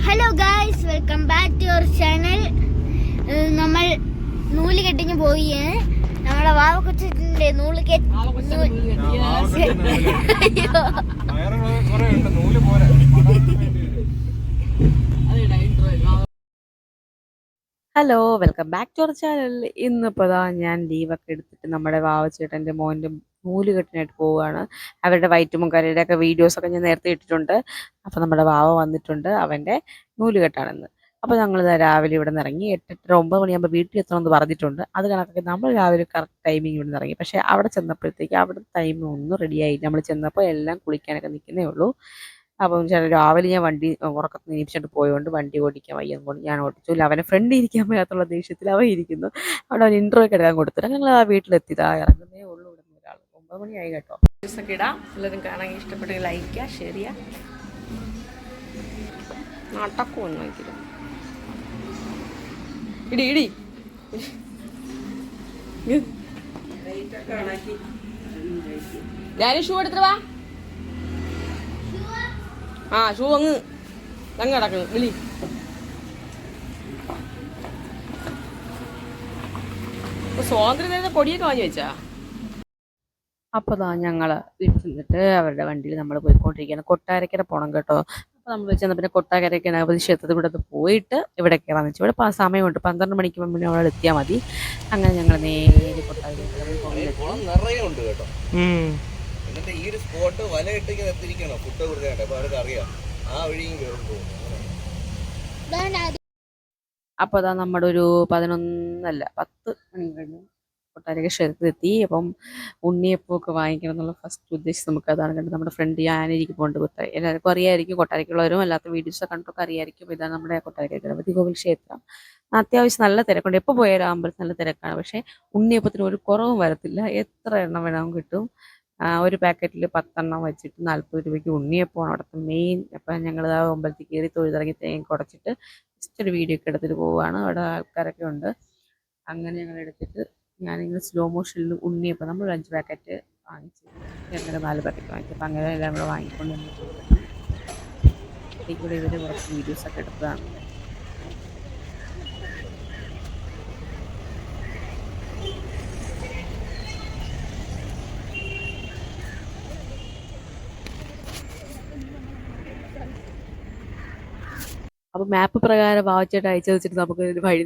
Hello guys, welcome back to your channel. നമ്മൾ നൂല് കെട്ടിങ് പോയി. നമ്മളെ വാവ കൊച്ചിന്റെ നൂല് hello, welcome back to our channel. ഇന്നിപ്പോൾ ഞാൻ ലീവൊക്കെ എടുത്തിട്ട് നമ്മുടെ വാവച്ചേട്ടൻ്റെ മോൻ്റെ നൂല് കെട്ടിനായിട്ട് പോവുകയാണ്. അവരുടെ വയറ്റുമുക്കരയുടെ ഒക്കെ വീഡിയോസൊക്കെ ഞാൻ നേരത്തെ ഇട്ടിട്ടുണ്ട്. അപ്പോൾ നമ്മുടെ വാവ വന്നിട്ടുണ്ട് അവൻ്റെ നൂല് കെട്ടാണെന്ന്. അപ്പോൾ ഞങ്ങൾ രാവിലെ ഇവിടെ നിന്ന് ഇറങ്ങി 8-9 മണിയാകുമ്പോൾ വീട്ടിൽ എത്തണമെന്ന് പറഞ്ഞിട്ടുണ്ട്. അത് കണക്കൊക്കെ നമ്മൾ രാവിലെ കറക്റ്റ് ടൈമിങ് ഇവിടെ നിന്ന് ഇറങ്ങി. പക്ഷേ അവിടെ ചെന്നപ്പോഴത്തേക്ക് അവിടെ ടൈം ഒന്നും റെഡിയായി. നമ്മൾ ചെന്നപ്പോൾ എല്ലാം കുളിക്കാനൊക്കെ നിൽക്കുന്നേ ഉള്ളൂ. അപ്പം രാവിലെ ഞാൻ വണ്ടി ഉറക്കത്തിൽ നീപ്പിച്ചിട്ട് പോയതുകൊണ്ട് വണ്ടി ഓടിക്കാൻ വയ്യെന്നുകൊണ്ട് ഞാൻ ഓടിച്ചു. അവനെ ഫ്രണ്ട് ഇരിക്കാൻ വയ്യാത്തുള്ള ദേഷ്യത്തിൽ അവൻ ഇരിക്കുന്നു. അവിടെ അവൻ ഇൻട്രോ ഒക്കെ എടുക്കാൻ കൊടുത്തിട്ട് ഞങ്ങൾ ആ വീട്ടിലെത്തിയതാ. ഇറങ്ങുന്നേ ഉള്ളൂ. ഇവിടെ നിന്ന് ഒരാൾ 9 മണിയായി കേട്ടോ. ന്യൂസൊക്കെ ഇടാം. എല്ലാവരും കാണാൻ ഇഷ്ടപ്പെട്ടെങ്കിൽ ലൈക്ക് ചെയ്യുക, ഷെയർ ചെയ്യുക. നടക്കുമെന്ന് നോക്കില്ല ഇടി ഇടി ഞാൻ ഷൂ എടുത്തിട്ട് വാ. ആ ഷൂ അങ്ങ് കിടക്കുന്നു. വിളി സ്വാതന്ത്ര്യദിന കൊടിയൊക്കെ വാങ്ങി വെച്ചാ. അപ്പോൾ ഞങ്ങൾ വീട്ടിൽ നിന്നിട്ട് അവരുടെ വണ്ടിയിൽ നമ്മൾ പോയിക്കൊണ്ടിരിക്കുകയാണ്. കൊട്ടാരക്കര പോകണം കേട്ടോ. അപ്പോൾ നമ്മൾ ചെന്നാൽ പിന്നെ കൊട്ടാരക്കര ഗണപതി ക്ഷേത്രത്തിൽ ഇവിടെ പോയിട്ട് ഇവിടെ കയറാന്ന് വെച്ചാൽ ഇവിടെ സമയമുണ്ട്. 12 മണിക്ക് മുന്നേ അവിടെ എത്തിയാൽ മതി. അങ്ങനെ ഞങ്ങൾ നേരെ കൊട്ടാരക്കര നിറയുണ്ട് കേട്ടോ. എന്നിട്ട് ഈ ഒരു സ്പോട്ട് വല ഇട്ടിങ്ങനെ എത്തിരിക്കണം. ഫുഡ് കൊടുക്കാനായിട്ട് അപ്പൊ അവർക്ക് അറിയാം ആ വഴിയും കയറും പോകും. അപ്പോൾ നമ്മുടെ ഒരു 10 മണി കഴിഞ്ഞു കൊട്ടാരക്കര ക്ഷേത്രത്തിലെത്തി. അപ്പം ഉണ്ണിയപ്പമൊക്കെ വാങ്ങിക്കണം എന്നുള്ള ഫസ്റ്റ് ഉദ്ദേശിച്ച് നമുക്ക് അതാണ് കണ്ടത്. നമ്മുടെ ഫ്രണ്ട് ഞാനിരിക്കും പോകേണ്ട കൊട്ടാര എല്ലാവർക്കും അറിയാമായിരിക്കും. കൊട്ടാരക്കുള്ളവരും അല്ലാത്ത വീഡിയോസ് കണ്ടൊക്കെ അറിയാമായിരിക്കും. ഇതാണ് നമ്മുടെ കൊട്ടാരക്കര ഗണപതി കോവിൽ ക്ഷേത്രം. അത്യാവശ്യം നല്ല തിരക്കുണ്ട്. എപ്പോൾ പോയാലും അമ്പലത്തിൽ നല്ല തിരക്കാണ്. പക്ഷേ ഉണ്ണിയപ്പത്തിന് ഒരു കുറവും വരത്തില്ല. എത്ര എണ്ണം വേണമെങ്കിലും കിട്ടും. ഒരു പാക്കറ്റിൽ 10 എണ്ണം വെച്ചിട്ട് 40 രൂപയ്ക്ക് ഉണ്ണിയപ്പമാണ് അവിടുത്തെ മെയിൻ. അപ്പം ഞങ്ങൾ ആ അമ്പലത്തിൽ കയറി തൊഴുതിറങ്ങി തേങ്ങ കുടച്ചിട്ട് ജസ്റ്റ് ഒരു വീഡിയോ ഒക്കെ എടുത്തിട്ട് പോവുകയാണ്. അവിടെ ആൾക്കാരൊക്കെ ഉണ്ട്. അങ്ങനെ ഞങ്ങൾ എടുത്തിട്ട് ഞാനിങ്ങനെ സ്ലോ മോഷനിൽ ഉണ്ണിയപ്പം നമ്മൾ 5 പാക്കറ്റ് വാങ്ങിച്ചു. ഞങ്ങൾ 4 പാക്കറ്റ് വാങ്ങിച്ചു. അപ്പം അങ്ങനെ എല്ലാം കൂടെ വാങ്ങിക്കൊണ്ട് ഇതിൽ ഇവർ കുറച്ച് വീഡിയോസൊക്കെ എടുത്തതാണ്. അപ്പോൾ മാപ്പ് പ്രകാരം വാവച്ചേട്ടൻ അയച്ചു വെച്ചിട്ട് നമുക്ക് വഴി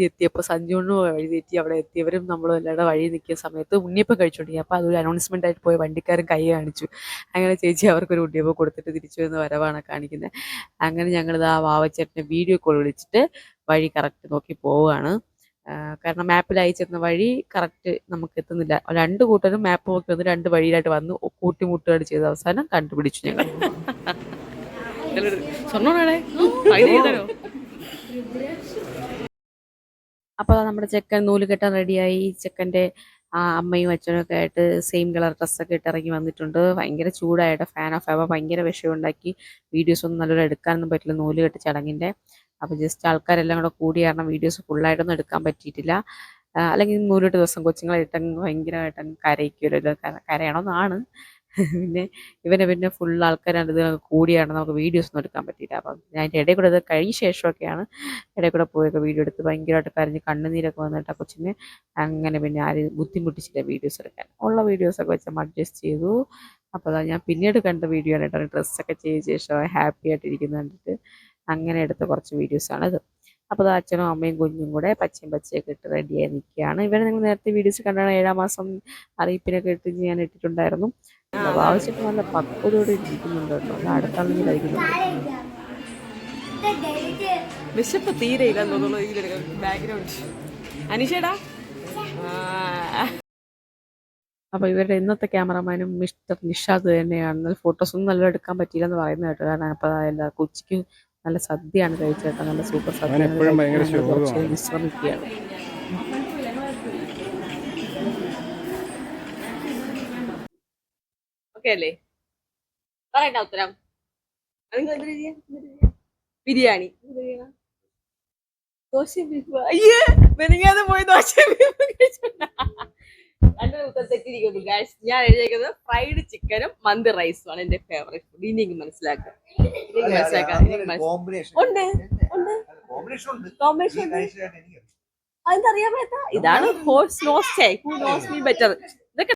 തെറ്റിയപ്പോൾ സഞ്ജുണ്ണും വഴി തെറ്റി അവിടെ എത്തിയവരും നമ്മളും എല്ലാവരുടെ വഴി നിൽക്കുന്ന സമയത്ത് ഉണ്ണിയപ്പം കഴിച്ചുകൊണ്ടിരിക്കുക. അപ്പോൾ അതൊരു അനൗൺസ്മെൻ്റ് ആയിട്ട് പോയി വണ്ടിക്കാരൻ കൈ കാണിച്ചു. അങ്ങനെ ചേച്ചി അവർക്കൊരു ഉണ്ണിയപ്പം കൊടുത്തിട്ട് തിരിച്ചു വന്ന് വരവാണ് കാണിക്കുന്നത്. അങ്ങനെ ഞങ്ങളിത് ആ വാവച്ചേട്ടനെ വീഡിയോ കോൾ വിളിച്ചിട്ട് വഴി കറക്റ്റ് നോക്കി പോവുകയാണ്. കാരണം മാപ്പിൽ അയച്ചിരുന്ന വഴി കറക്റ്റ് നമുക്ക് എത്തുന്നില്ല. 2 കൂട്ടരും മാപ്പ് നോക്കി വന്ന് 2 വഴിയിലായിട്ട് വന്ന് കൂട്ടിമുട്ടുകയാണ് ചെയ്ത് അവസാനം കണ്ടുപിടിച്ചു ഞങ്ങൾ. അപ്പോൾ നമ്മുടെ ചെക്കൻ നൂല് കെട്ടാൻ റെഡിയായി. ചെക്കൻ്റെ അമ്മയും അച്ഛനും ഒക്കെ ആയിട്ട് സെയിം കളർ ഡ്രസ്സൊക്കെ ഇട്ട് ഇറങ്ങി വന്നിട്ടുണ്ട്. ഭയങ്കര ചൂടായിട്ട് ഫാൻ ഓഫ് ആയപ്പോൾ ഭയങ്കര വിഷയമുണ്ടാക്കി. വീഡിയോസ് ഒന്നും നല്ലപോലെ എടുക്കാനൊന്നും പറ്റില്ല നൂല് കെട്ട് ചടങ്ങിൻ്റെ. അപ്പോൾ ജസ്റ്റ് ആൾക്കാരെല്ലാം കൂടെ കൂടി കാരണം വീഡിയോസ് ഫുള്ളായിട്ടൊന്നും എടുക്കാൻ പറ്റിയിട്ടില്ല. അല്ലെങ്കിൽ നൂലിട്ട് ദിവസം കൊച്ചുങ്ങളായിട്ടങ്ങ് ഭയങ്കരമായിട്ടങ്ങ് കരയിക്കുമല്ലോ. കരയണമെന്നാണ്. പിന്നെ ഫുൾ ആൾക്കാരാണ് ഇത് കൂടിയാണ് നമുക്ക് വീഡിയോസ് ഒന്നും എടുക്കാൻ പറ്റിയില്ല. അപ്പം ഞാൻ അതിൻ്റെ ഇടയിൽ കൂടെ ഇത് കഴിഞ്ഞ ശേഷമൊക്കെയാണ് ഇടയിൽ കൂടെ പോയൊക്കെ വീഡിയോ എടുത്ത് ഭയങ്കരമായിട്ട് കരഞ്ഞ് കണ്ണുനീരൊക്കെ വന്നിട്ട് ആ കൊച്ചിന് അങ്ങനെ പിന്നെ ആരും ബുദ്ധിമുട്ടിച്ചില്ല വീഡിയോസ് എടുക്കാൻ. ഉള്ള വീഡിയോസൊക്കെ വെച്ച് നമ്മൾ അഡ്ജസ്റ്റ് ചെയ്തു. അപ്പോൾ ഞാൻ പിന്നീട് കണ്ട വീഡിയോ ആണ് കേട്ടോ. ഡ്രസ്സൊക്കെ ചെയ്ത ശേഷം ഹാപ്പി ആയിട്ടിരിക്കുന്നത് കണ്ടിട്ട് അങ്ങനെ എടുത്ത കുറച്ച് വീഡിയോസാണിത്. അപ്പോൾ അച്ഛനും അമ്മയും കുഞ്ഞും കൂടെ പച്ചയൊക്കെ ഇട്ട് റെഡിയായി നിൽക്കുകയാണ്. ഇവരെ നിങ്ങൾ നേരത്തെ വീഡിയോസ് കണ്ടാണ് 7-ാം മാസം അറിയിപ്പിനൊക്കെ ഇട്ട് ഞാൻ ഇട്ടിട്ടുണ്ടായിരുന്നു. ആവശ്യത്തിന് നല്ല പക്വതയോടെ ഇരിക്കുന്നുണ്ട് കേട്ടോ. അത് അടുത്താണെങ്കിൽ കഴിക്കുന്നുണ്ട്. വിശപ്പ് തീരെയില്ല തോന്നുന്നു. ബാക്ക്ഗ്രൗണ്ട് അനീഷേടാ. അപ്പോൾ ഇവരുടെ ഇന്നത്തെ ക്യാമറമാനും മിസ്റ്റർ നിഷാദ് തന്നെയാണ്. നല്ല ഫോട്ടോസൊന്നും നല്ല എടുക്കാൻ പറ്റിയില്ലെന്ന് പറയുന്നത് കേട്ടോ. കാരണം അപ്പോൾ എല്ലാവർക്കും ഉച്ചയ്ക്ക് നല്ല സദ്യയാണ് കഴിച്ചേട്ടോ. നല്ല സൂപ്പർ സദ്യ വിശ്രമിക്കുകയാണ്. ഓക്കെ അല്ലേ? പറയണ്ട ഉത്തരം. ബിരിയാണി, ദോശ ബീഫ്. അയ്യേ മെനിങ്ങാതെ പോയി ദോശ ബീഫ് കഴിച്ചിട്ടുണ്ട. എന്റെ ഉത്തരം തെറ്റിയിരിക്കുന്നു ഗൈസ്. ഞാൻ എഴുതിയേക്കുന്നത് ഫ്രൈഡ് ചിക്കനും മന്തി റൈസും ആണ് എന്റെ ഫേവറേറ്റ് ഫുഡ്. ഇനി എനിക്ക് മനസ്സിലാക്കാം. ഉണ്ട് ഉണ്ട് കോമ്പിനേഷൻ ഉണ്ട്. അതെന്തറിയാൻ ഇതാണ് horse nose stake. Who knows me better. ഇതൊക്കെ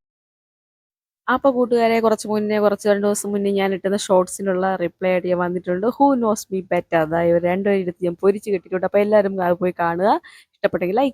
അപ്പൊ കൂട്ടുകാരെ കുറച്ച് 2 ദിവസം മുന്നേ ഞാൻ ഇട്ടുന്ന ഷോർട്സിനുള്ള റിപ്ലൈ ആയിട്ട് ഞാൻ വന്നിട്ടുണ്ട്. Who knows me better. അതായത് രണ്ടുപേരും എടുത്ത് ഞാൻ പൊരിച്ച് കിട്ടിയിട്ടുണ്ട്. അപ്പൊ എല്ലാവരും പോയി കാണുക. ഇഷ്ടപ്പെട്ടെങ്കിൽ ലൈക്ക്